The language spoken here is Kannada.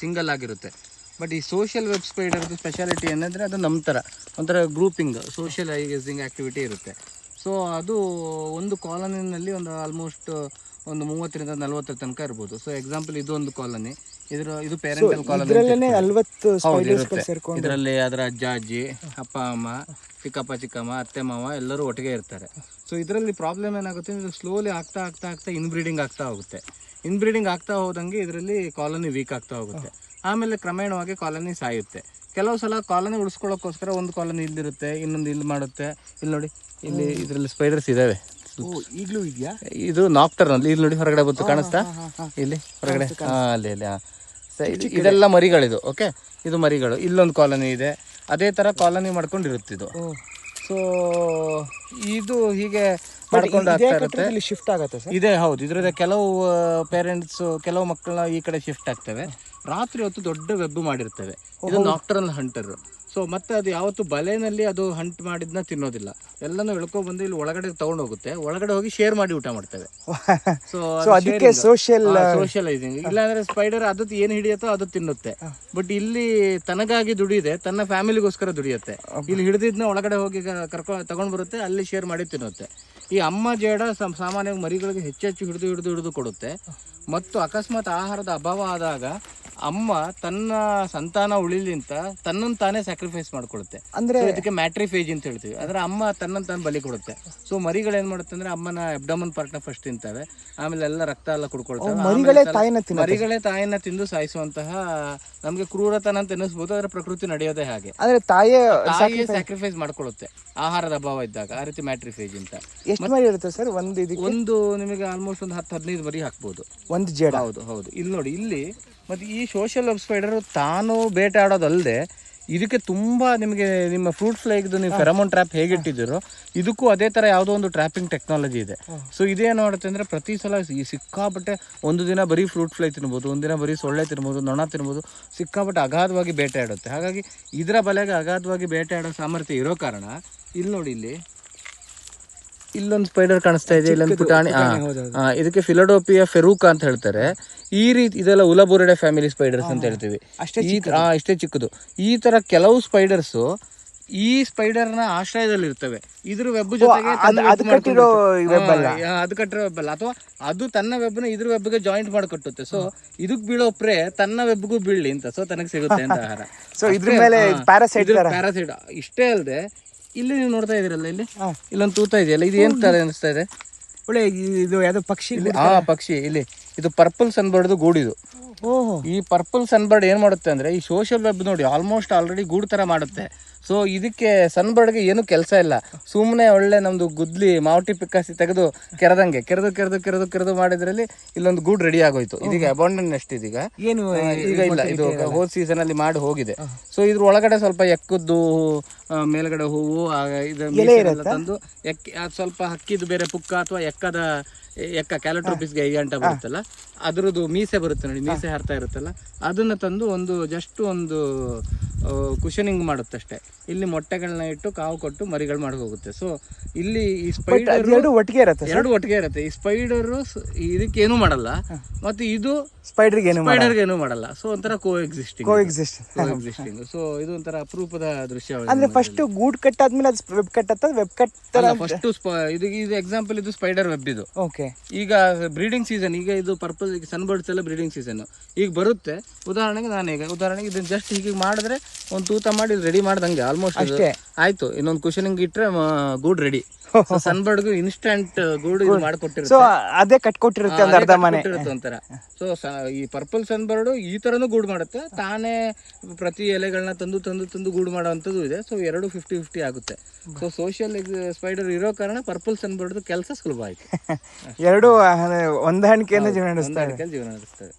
ಸಿಂಗಲ್ ಆಗಿರುತ್ತೆ. ಬಟ್ ಈ ಸೋಷಿಯಲ್ ವೆಬ್ ಸ್ಪೈಡರ್ದು ಸ್ಪೆಷಾಲಿಟಿ ಏನಂದರೆ ಅದು ನಮ್ಮ ಥರ ಒಂಥರ ಗ್ರೂಪಿಂಗ್ ಸೋಷಿಯಲೈಸಿಂಗ್ ಆ್ಯಕ್ಟಿವಿಟಿ ಇರುತ್ತೆ. ಸೊ ಅದು ಒಂದು ಕಾಲೋನಿನಲ್ಲಿ ಒಂದು ಆಲ್ಮೋಸ್ಟ್ ಒಂದು 30ರಿಂದ 40 ತನಕ ಇರ್ಬೋದು. ಸೊ ಎಕ್ಸಾಂಪಲ್ ಇದು ಒಂದು ಕಾಲೋನಿ, ಇದು ಪೇರೆಂಟಲ್ ಕಾಲೋನಿ. ಇದರಲ್ಲಿ ಅದರ ಅಜ್ಜ ಅಜ್ಜಿ, ಅಪ್ಪ ಅಮ್ಮ, ಚಿಕ್ಕಪ್ಪ ಚಿಕ್ಕಮ್ಮ, ಅತ್ತೆ ಮಾವ ಎಲ್ಲರೂ ಒಟ್ಟಿಗೆ ಇರ್ತಾರೆ. ಸೊ ಇದರಲ್ಲಿ ಪ್ರಾಬ್ಲಮ್ ಏನಾಗುತ್ತೆ ಅಂದರೆ ಸ್ಲೋಲಿ ಆಗ್ತಾ ಆಗ್ತಾ ಆಗ್ತಾ ಇನ್ಬ್ರೀಡಿಂಗ್ ಆಗ್ತಾ ಹೋಗುತ್ತೆ. ಇನ್ಬ್ರೀಡಿಂಗ್ ಆಗ್ತಾ ಹೋದಂಗೆ ಇದರಲ್ಲಿ ಕಾಲೋನಿ ವೀಕ್ ಆಗ್ತಾ ಹೋಗುತ್ತೆ. ಆಮೇಲೆ ಕ್ರಮೇಣವಾಗಿ ಕಾಲೋನಿ ಸಾಯುತ್ತೆ. ಕೆಲವು ಸಲ ಕಾಲೋನಿ ಉಳಿಸ್ಕೊಳ್ಳೋಕ್ಕೋಸ್ಕರ ಒಂದು ಕಾಲೋನಿ ಇಲ್ಲಿರುತ್ತೆ, ಇನ್ನೊಂದು ಇಲ್ಲಿ ಮಾಡುತ್ತೆ. ಇಲ್ಲಿ ನೋಡಿ, ಇಲ್ಲಿ ಇದರಲ್ಲಿ ಸ್ಪೈಡರ್ಸ್ ಇದಾವೆ. ಈಗಲೂ ಇದೆಯಾ? ಇದು ನಾಕ್ಟರ್ನಲ್ಲಿ ಇಲ್ಲಿ ನೋಡಿ ಹೊರಗಡೆ ಬಂತು, ಕಾಣಿಸ್ತಾ ಇಲ್ಲಿ ಹೊರಗಡೆ? ಅಲ್ಲಿ ಇದೆಲ್ಲ ಮರಿಗಳಿದು. ಓಕೆ, ಇದು ಮರಿಗಳು. ಇಲ್ಲೊಂದು ಕಾಲೋನಿ ಇದೆ, ಅದೇ ತರ ಕಾಲೋನಿ ಮಾಡ್ಕೊಂಡಿರುತ್ತೆ ಇದು. ಸೊ ಇದು ಹೀಗೆ ಮಾಡ್ಕೊಂಡು ಆಗ್ತಾ ಇರುತ್ತೆ. ಶಿಫ್ಟ್ ಆಗುತ್ತೆ ಇದೆ, ಹೌದು. ಇದ್ರದ್ದು ಕೆಲವು ಪೇರೆಂಟ್ಸ್ ಕೆಲವು ಮಕ್ಕಳನ್ನ ಈ ಕಡೆ ಶಿಫ್ಟ್ ಆಗ್ತವೆ. ರಾತ್ರಿ ಹೊತ್ತು ದೊಡ್ಡ ವೆಬ್ ಮಾಡಿರ್ತವೆ. ಇದು ನಾಕ್ಟರ್ನಲ್ ಹಂಟರ್. ಸೊ ಮತ್ತೆ ಅದು ಯಾವತ್ತು ಬಲೆನಲ್ಲಿ ಅದು ಹಂಟ್ ಮಾಡಿದ್ನ ತಿನ್ನೋದಿಲ್ಲ, ಎಲ್ಲನೂ ಎಳ್ಕೊಂಡ್ಬಂದು ಇಲ್ಲಿ ಒಳಗಡೆ ತಗೊಂಡು ಹೋಗುತ್ತೆ. ಒಳಗಡೆ ಹೋಗಿ ಶೇರ್ ಮಾಡಿ ಊಟ ಮಾಡ್ತೇವೆ. ಸೊ ಅದಕ್ಕೆ ಸೋಷಿಯಲೈಸಿಂಗ್. ಇಲ್ಲಾಂದ್ರೆ ಸ್ಪೈಡರ್ ಅದು ಏನು ಹಿಡಿಯುತ್ತೋ ಅದು ತಿನ್ನುತ್ತೆ. ಬಟ್ ಇಲ್ಲಿ ತನಗಾಗಿ ದುಡಿಯುತ್ತೆ, ತನ್ನ ಫ್ಯಾಮಿಲಿಗೋಸ್ಕರ ದುಡಿಯುತ್ತೆ. ಇಲ್ಲಿ ಹಿಡಿದಿದ್ನ ಒಳಗಡೆ ಹೋಗಿ ತಗೊಂಡ್ ಬರುತ್ತೆ, ಅಲ್ಲಿ ಶೇರ್ ಮಾಡಿ ತಿನ್ನುತ್ತೆ. ಈ ಅಮ್ಮ ಜೇಡ ಸಾಮಾನ್ಯವಾಗಿ ಮರಿಗಳಿಗೆ ಹೆಚ್ಚೆಚ್ಚು ಹಿಡಿದು ಕೊಡುತ್ತೆ. ಮತ್ತು ಅಕಸ್ಮಾತ್ ಆಹಾರದ ಅಭಾವ ಆದಾಗ ಅಮ್ಮ ತನ್ನ ಸಂತಾನ ಉಳಿಲಿಂತ ತನ್ನನ್ನು ತಾನೇ ಸ್ಯಾಕ್ರಿಫೈಸ್ ಮಾಡ್ಕೊಳುತ್ತೆ. ಅಂದ್ರೆ ಇದಕ್ಕೆ ಮ್ಯಾಟ್ರಿಫೇಜ್ ಅಂತ ಹೇಳ್ತೀವಿ. ಅಂದ್ರೆ ಅಮ್ಮ ತನ್ನನ್ನು ತಾನು ಬಲಿ ಕೊಡುತ್ತೆ. ಸೊ ಮರಿಗಳು ಏನ್ ಮಾಡುತ್ತೆ ಅಂದ್ರೆ ಅಮ್ಮನ ಅಬ್ಡಮನ್ ಪಾರ್ಟ್ ನ ಫಸ್ಟ್ ತಿಂತವೆ, ಆಮೇಲೆ ಎಲ್ಲ ರಕ್ತ ಎಲ್ಲ ಕುಡ್ಕೊಳ್ತವೆ. ಮರಿಗಳೇ ತಾಯಿನ ತಿಂದು ಸಾಯಿಸುವಂತಹ ನಮ್ಗೆ ಕ್ರೂರತನ ಅಂತ ಎನಿಸ್ಬೋದು, ಅದರ ಪ್ರಕೃತಿ ನಡೆಯೋದೇ ಹಾಗೆ. ಅಂದ್ರೆ ತಾಯಿಯೇ ಸ್ಯಾಕ್ರಿಫೈಸ್ ಮಾಡ್ಕೊಳ್ಳುತ್ತೆ ಆಹಾರದ ಅಭಾವ ಇದ್ದಾಗ. ಆ ರೀತಿ ಮ್ಯಾಟ್ರಿಫೇಜ್ ಅಂತ. ಎಷ್ಟು ಮರಿ ಇರುತ್ತೆ ಸರ್ ಒಂದು ನಿಮಗೆ ಆಲ್ಮೋಸ್ಟ್ ಒಂದು 10-15 ಮರಿ ಹಾಕ್ಬೋದು ಒಂದು ಜೇಡ. ಹೌದು. ಇಲ್ಲಿ ನೋಡಿ, ಇಲ್ಲಿ ಮತ್ತು ಈ ಸೋಷಿಯಲ್ ವೆಬ್ ಸ್ಪೈಡರ್ ತಾನು ಬೇಟೆ ಆಡೋದಲ್ಲದೆ ಇದಕ್ಕೆ ತುಂಬ ನಿಮಗೆ ನಿಮ್ಮ ಫ್ರೂಟ್ ಫ್ಲೈಗ್ದು ನೀವು ಫೆರಮೋನ್ ಟ್ರ್ಯಾಪ್ ಹೇಗೆ ಇಟ್ಟಿದ್ದೀರೋ ಇದಕ್ಕೂ ಅದೇ ಥರ ಯಾವುದೋ ಒಂದು ಟ್ರ್ಯಾಪಿಂಗ್ ಟೆಕ್ನಾಲಜಿ ಇದೆ. ಸೊ ಇದೇನು ಮಾಡುತ್ತೆ ಅಂದರೆ ಪ್ರತಿ ಸಲ ಈ ಸಿಕ್ಕಾಪಟ್ಟೆ ಒಂದು ದಿನ ಬರೀ ಫ್ರೂಟ್ ಫ್ಲೈ ತಿನ್ಬೋದು, ಒಂದಿನ ಬರೀ ಸೊಳ್ಳೆ ತಿನ್ಬೋದು, ನೊಣ ತಿನ್ಬೋದು, ಸಿಕ್ಕಾಪಟ್ಟೆ ಅಗಾಧವಾಗಿ ಬೇಟೆ ಆಡುತ್ತೆ. ಹಾಗಾಗಿ ಇದರ ಬಲೆಗೆ ಅಗಾಧವಾಗಿ ಬೇಟೆ ಆಡೋ ಸಾಮರ್ಥ್ಯ ಇರೋ ಕಾರಣ ಇಲ್ಲಿ ನೋಡಿ, ಇಲ್ಲೊಂದು ಸ್ಪೈಡರ್ ಕಾಣಿಸ್ತಾ ಇದೆ, ಇಲ್ಲೊಂದು ಪುಟಾಣಿ. ಇದಕ್ಕೆ ಫಿಲಡೋಪಿಯಾ ಫೆರೂಕಾ ಅಂತ ಹೇಳ್ತಾರೆ. ಈ ರೀತಿ ಇದೆಲ್ಲ ಉಲಬುರಡೆ ಫ್ಯಾಮಿಲಿ ಸ್ಪೈಡರ್ಸ್ ಅಂತ ಹೇಳ್ತೀವಿ. ಇಷ್ಟೇ ಚಿಕ್ಕದು. ಈ ತರ ಕೆಲವು ಸ್ಪೈಡರ್ಸ್ ಈ ಸ್ಪೈಡರ್ ನ ಆಶ್ರಯದಲ್ಲಿ ಇರ್ತವೆ. ಇದ್ರ ವೆಬ್ ಜೊತೆಗೆ ಅದು ಕಟ್ಟಿರೋ ವೆಬ್ ಅಲ್ಲ, ಅಥವಾ ಅದು ತನ್ನ ವೆಬ್ ನ ಇದ್ರ ವೆಬ್ಗೆ ಜಾಯಿಂಟ್ ಮಾಡಿ ಕಟ್ಟುತ್ತೆ. ಸೊ ಇದಕ್ ಬೀಳೋ ಪ್ರೇ ತನ್ನ ವೆಬ್ಗೂ ಬೀಳ್ಲಿ ಅಂತ, ಸೊ ತನಗೆ ಸಿಗುತ್ತೆ ಅಂತ ಆಹಾರ. ಪ್ಯಾರಾಸೈಟ್. ಇಷ್ಟೇ ಅಲ್ಲದೆ ಇಲ್ಲಿ ನೀವು ನೋಡ್ತಾ ಇದೀರಲ್ಲ, ಇಲ್ಲೊಂದು ತೂತ ಇದೆಯಲ್ಲ, ಇದು ಏನ್ ತರ ಅನಿಸ್ತಾ ಇದೆ? ಒಳ್ಳೆ ಇದು ಯಾವ್ದೋ ಪಕ್ಷಿ. ಪಕ್ಷಿ. ಇದು ಪರ್ಪಲ್ ಸನ್ಬರ್ಡ್ ಗೂಡಿದು. ಈ ಪರ್ಪಲ್ ಸನ್ಬರ್ಡ್ ಏನ್ ಮಾಡುತ್ತೆ ಅಂದ್ರೆ ಈ ಸೋಷಿಯಲ್ ವೆಬ್ ನೋಡಿ ಆಲ್ಮೋಸ್ಟ್ ಆಲ್ರೆಡಿ ಗೂಡು ತರ ಮಾಡುತ್ತೆ. ಸೊ ಇದಕ್ಕೆ ಸನ್ಬರ್ಡ್ಗೆ ಏನು ಕೆಲಸ ಇಲ್ಲ, ಸುಮ್ಮನೆ ಒಳ್ಳೆ ನಮ್ದು ಗುದ್ಲಿ ಮಾವಟಿ ಪಿಕ್ಕಾಸಿ ತೆಗೆದು ಕೆರೆದಂಗೆ ಕೆರೆದು ಮಾಡಿದ್ರಲ್ಲಿ ಇಲ್ಲೊಂದು ಗೂಡ್ ರೆಡಿ ಆಗೋಯ್ತು. ಇದೀಗ ಅಬಾಂಡನ್ ನೆಸ್ಟ್ ಇದೀಗ ಏನು ಈಗ ಇಲ್ಲ, ಇದು ಹೋದ್ ಸೀಸನ್ ಅಲ್ಲಿ ಮಾಡಿ ಹೋಗಿದೆ. ಸೊ ಇದ್ರ ಒಳಗಡೆ ಸ್ವಲ್ಪ ಎಕ್ಕದ್ದು ಮೇಲ್ಗಡೆ ಹೂವು ಇದೆಲ್ಲ ತಂದು ಸ್ವಲ್ಪ ಹಕ್ಕಿದು ಬೇರೆ ಪುಕ್ಕ ಅಥವಾ ಎಕ್ಕ ಕ್ಯಾಲಟ್ರೋಪಿಸ್ಗೆ ಅಂತ ಬರುತ್ತಲ್ಲ, ಅದ್ರದ್ದು ಮೀಸೆ ಬರುತ್ತೆ ನೋಡಿ, ಮೀಸೆ ಹಾರ್ತಾ ಇರುತ್ತಲ್ಲ, ಅದನ್ನ ತಂದು ಒಂದು ಕುಶನಿಂಗ್ ಮಾಡುತ್ತೆ ಅಷ್ಟೇ. ಇಲ್ಲಿ ಮೊಟ್ಟೆಗಳನ್ನ ಇಟ್ಟು ಕಾವು ಕೊಟ್ಟು ಮರಿಗಳು ಮಾಡಿ ಹೋಗುತ್ತೆ. ಸೊ ಇಲ್ಲಿ ಈ ಸ್ಪೈಡರ್ ಎರಡು ಒಟ್ಟಿಗೆ ಇರುತ್ತೆ. ಈ ಸ್ಪೈಡರ್ ಇದಕ್ಕೇನು ಮಾಡಲ್ಲ, ಮತ್ತೆ ಇದು ಸ್ಪೈಡರ್ಗೆ ಏನು ಮಾಡಲ್ಲ. ಸೊ ಒಂಥರ ಕೋ ಎಕ್ಸಿಸ್ಟಿಂಗ್. ಸೊ ಇದು ಒಂಥರ ಅಪರೂಪದ ದೃಶ್ಯ. ಅಂದ್ರೆ ಫಸ್ಟ್ ಗೂಡ್ ಕಟ್ ಆದ್ಮೇಲೆ ವೆಬ್ ಕಟ್ ಆಗ್ತದೆ. ವೆಬ್ ಕಟ್ ಫಸ್ಟ್ ಇದು ಎಕ್ಸಾಂಪಲ್, ಇದು ಸ್ಪೈಡರ್ ವೆಬ್. ಇದು ಈಗ ಬ್ರೀಡಿಂಗ್ ಸೀಸನ್, ಈಗ ಇದು ಪರ್ಪಲ್ ಸನ್ಬರ್ಡ್ಸ್ ಎಲ್ಲ ಬ್ರೀಡಿಂಗ್ ಸೀಸನ್ ಈಗ ಬರುತ್ತೆ. ಉದಾಹರಣೆಗೆ ಇದನ್ನ ಜಸ್ಟ್ ಹೀಗೆ ಮಾಡಿದ್ರೆ ಒಂದು ತೂತ ಮಾಡಿ ರೆಡಿ ಮಾಡ್ದಂಗೆ ಆಲ್ಮೋಸ್ಟ್ ಅಷ್ಟೇ ಆಯ್ತು. ಇನ್ನೊಂದು ಕುಶನಿಂಗ್ ಇಟ್ರೆ ಗೂಡ್ ರೆಡಿ. ಸನ್ಬರ್ಡ್ಗೂ ಇನ್ಸ್ಟಂಟ್ ಗೂಡು ಇದು ಮಾಡಿಕೊಟ್ಟಿರುತ್ತೆ, ಅದೇ ಕಟ್ಕೊಟ್ಟಿರುತ್ತೆ ಒಂಥರ. ಸೊ ಈ ಪರ್ಪಲ್ ಸನ್ಬರ್ಡ್ ಈ ತರನು ಗೂಡು ಮಾಡುತ್ತೆ, ತಾನೇ ಪ್ರತಿ ಎಲೆಗಳನ್ನ ತಂದು ಗೂಡು ಮಾಡುವಂಥದ್ದು ಇದೆ. ಸೊ 50-50 ಆಗುತ್ತೆ. ಸೊ ಸೋಷಿಯಲ್ ಸ್ಪೈಡರ್ ಇರೋ ಕಾರಣ ಪರ್ಪಲ್ ಸನ್ಬರ್ಡ್ ಕೆಲಸ ಸುಲಭ ಆಯ್ತು. ಎರಡು ಹೊಂದಾಣಿಕೆಯಿಂದ ಜೀವನ ನಡೆಸ್ತಾರೆ.